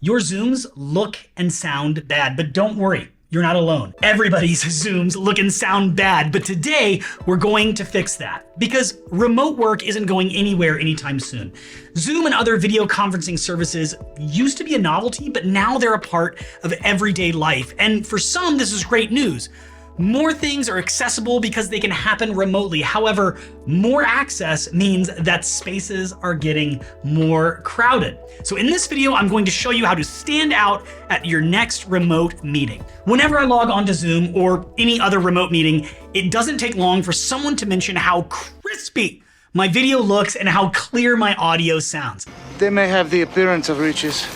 Your Zooms look and sound bad, but don't worry, you're not alone. Everybody's Zooms look and sound bad, but today we're going to fix that because remote work isn't going anywhere anytime soon. Zoom and other video conferencing services used to be a novelty, but now they're a part of everyday life. And for some, this is great news. More things are accessible because they can happen remotely. However, more access means that spaces are getting more crowded. So in this video, I'm going to show you how to stand out at your next remote meeting. Whenever I log onto Zoom or any other remote meeting, it doesn't take long for someone to mention how crispy my video looks and how clear my audio sounds. They may have the appearance of riches,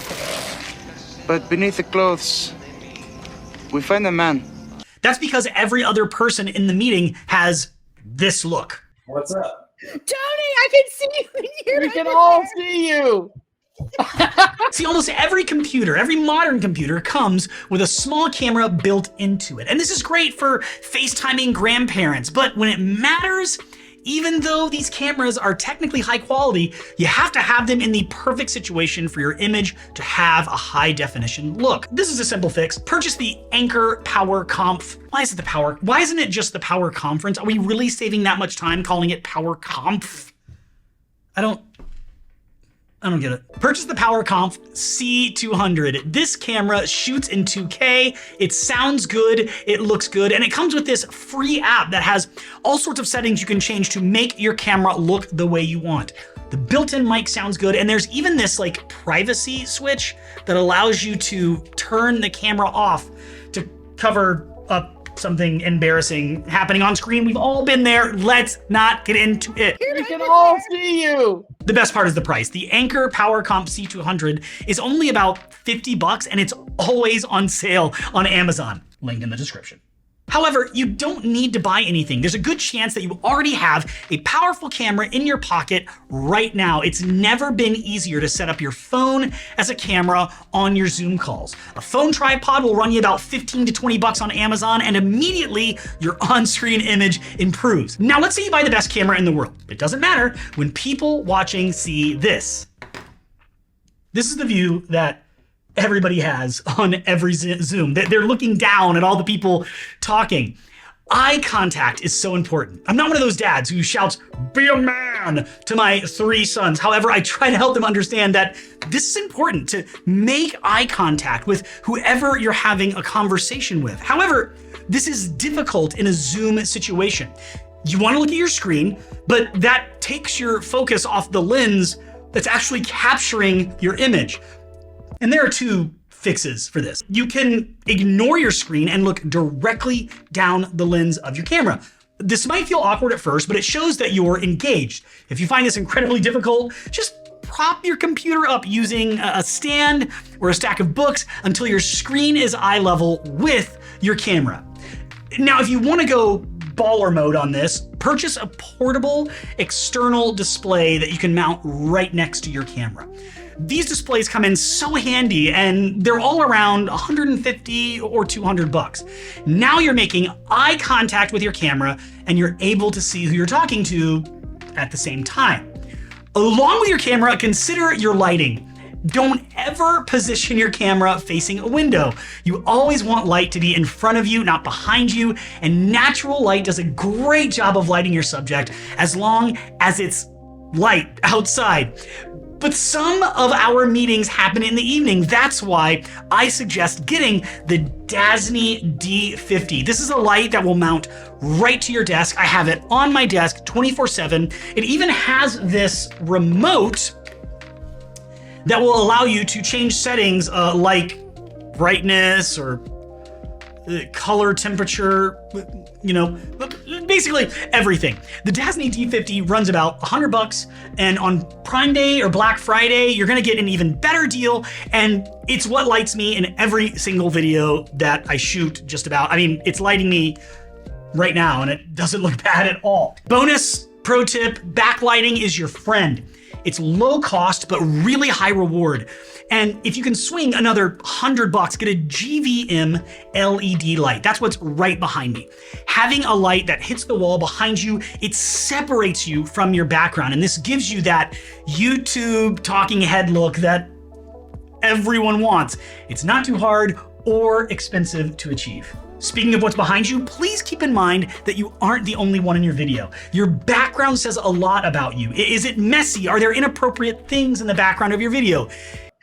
but beneath the clothes, we find a man. That's because every other person in the meeting has this look. What's up? Tony, I can see you here. We can all see you. See, almost every computer, every modern computer comes with a small camera built into it. And this is great for FaceTiming grandparents, but when it matters, even though these cameras are technically high quality, you have to have them in the perfect situation for your image to have a high definition look. This is a simple fix. Purchase the Anker Power Conf. Why is it the Power? Why isn't it just the Power Conference? Are we really saving that much time calling it Power Conf? I don't get it. Purchase the PowerConf C200. This camera shoots in 2K, it sounds good, it looks good, and it comes with this free app that has all sorts of settings you can change to make your camera look the way you want. The built-in mic sounds good, and there's even this like privacy switch that allows you to turn the camera off to cover up something embarrassing happening on screen. We've all been there. Let's not get into it. We can all see you. The best part is the price. The Anker PowerComp C200 is only about 50 bucks and it's always on sale on Amazon. Link in the description. However, you don't need to buy anything. There's a good chance that you already have a powerful camera in your pocket right now. It's never been easier to set up your phone as a camera on your Zoom calls. A phone tripod will run you about 15 to 20 bucks on Amazon, and immediately your on-screen image improves. Now, let's say you buy the best camera in the world. It doesn't matter when people watching see this. This is the view that everybody has on every Zoom. They're looking down at all the people talking. Eye contact is so important. I'm not one of those dads who shouts, "Be a man," to my 3 sons. However, I try to help them understand that this is important, to make eye contact with whoever you're having a conversation with. However, this is difficult in a Zoom situation. You want to look at your screen, but that takes your focus off the lens that's actually capturing your image. And there are 2 fixes for this. You can ignore your screen and look directly down the lens of your camera. This might feel awkward at first, but it shows that you're engaged. If you find this incredibly difficult, just prop your computer up using a stand or a stack of books until your screen is eye level with your camera. Now, if you want to go baller mode on this, purchase a portable external display that you can mount right next to your camera. These displays come in so handy and they're all around 150 or 200 bucks. Now you're making eye contact with your camera and you're able to see who you're talking to at the same time. Along with your camera, consider your lighting. Don't ever position your camera facing a window. You always want light to be in front of you, not behind you, and natural light does a great job of lighting your subject as long as it's light outside. But some of our meetings happen in the evening. That's why I suggest getting the Dasny D50. This is a light that will mount right to your desk. I have it on my desk 24/7. It even has this remote that will allow you to change settings like brightness or color, temperature, basically everything. The Dasny D50 runs about 100 bucks, and on Prime Day or Black Friday, you're gonna get an even better deal, and it's what lights me in every single video that I shoot just about. I mean, it's lighting me right now, and it doesn't look bad at all. Bonus pro tip, backlighting is your friend. It's low cost, but really high reward. And if you can swing another 100 bucks, get a GVM LED light. That's what's right behind me. Having a light that hits the wall behind you, it separates you from your background. And this gives you that YouTube talking head look that everyone wants. It's not too hard or expensive to achieve. Speaking of what's behind you, please keep in mind that you aren't the only one in your video. Your background says a lot about you. Is it messy? Are there inappropriate things in the background of your video?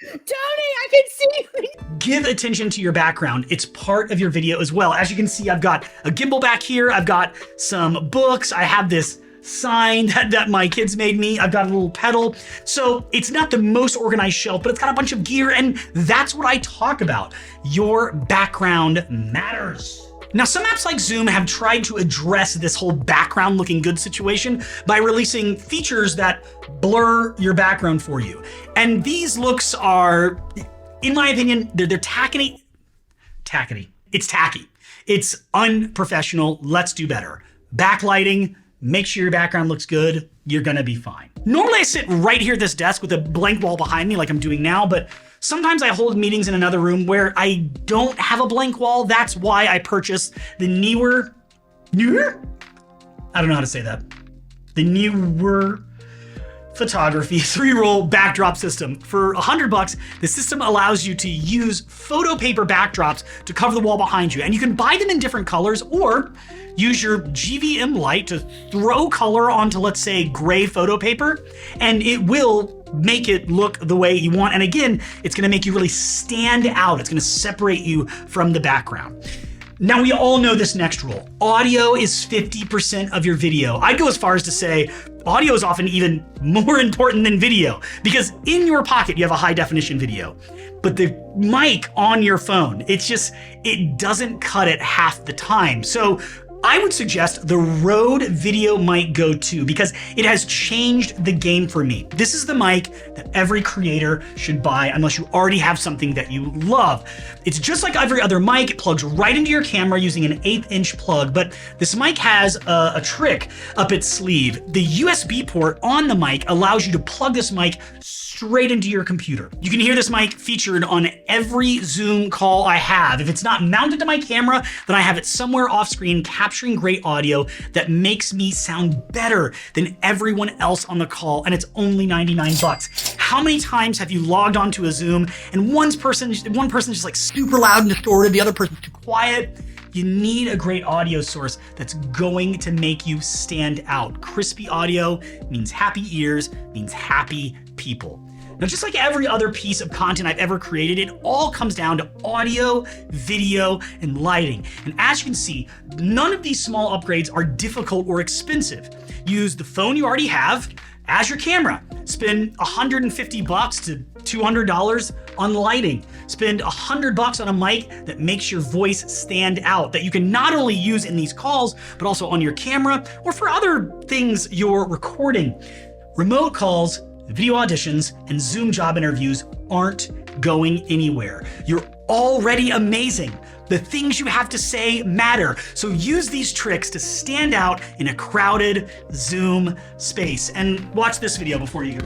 Tony, I can see you. Give attention to your background. It's part of your video as well. As you can see, I've got a gimbal back here. I've got some books. I have this sign that my kids made me. I've got a little pedal. So it's not the most organized shelf, but it's got a bunch of gear, and that's what I talk about. Your background matters. Now, some apps like Zoom have tried to address this whole background looking good situation by releasing features that blur your background for you. And these looks are, in my opinion, they're tacky. It's tacky. It's unprofessional. Let's do better. Backlighting, make sure your background looks good. You're gonna be fine. Normally I sit right here at this desk with a blank wall behind me like I'm doing now, but sometimes I hold meetings in another room where I don't have a blank wall. That's why I purchased the Neewer? I don't know how to say that. The Neewer Photography 3-roll backdrop system. For $100, the system allows you to use photo paper backdrops to cover the wall behind you. And you can buy them in different colors or use your GVM light to throw color onto, let's say, gray photo paper, and it will make it look the way you want. And again, it's gonna make you really stand out. It's gonna separate you from the background. Now, we all know this next rule. Audio is 50% of your video. I'd go as far as to say audio is often even more important than video, because in your pocket, you have a high definition video, but the mic on your phone, it doesn't cut it half the time. So I would suggest the Rode Video Mic Go 2 because it has changed the game for me. This is the mic that every creator should buy unless you already have something that you love. It's just like every other mic. It plugs right into your camera using an 1/8" plug, but this mic has a trick up its sleeve. The USB port on the mic allows you to plug this mic straight into your computer. You can hear this mic featured on every Zoom call I have. If it's not mounted to my camera, then I have it somewhere off screen capturing great audio that makes me sound better than everyone else on the call, and it's only $99. How many times have you logged onto a Zoom and one person's just like super loud and distorted, the other person's too quiet? You need a great audio source that's going to make you stand out. Crispy audio means happy ears, means happy people. Now, just like every other piece of content I've ever created, it all comes down to audio, video, and lighting. And as you can see, none of these small upgrades are difficult or expensive. Use the phone you already have as your camera. Spend $150 to $200 on lighting. Spend $100 on a mic that makes your voice stand out, that you can not only use in these calls, but also on your camera or for other things you're recording. Remote calls, video auditions, and Zoom job interviews aren't going anywhere. You're already amazing. The things you have to say matter. So use these tricks to stand out in a crowded Zoom space. And watch this video before you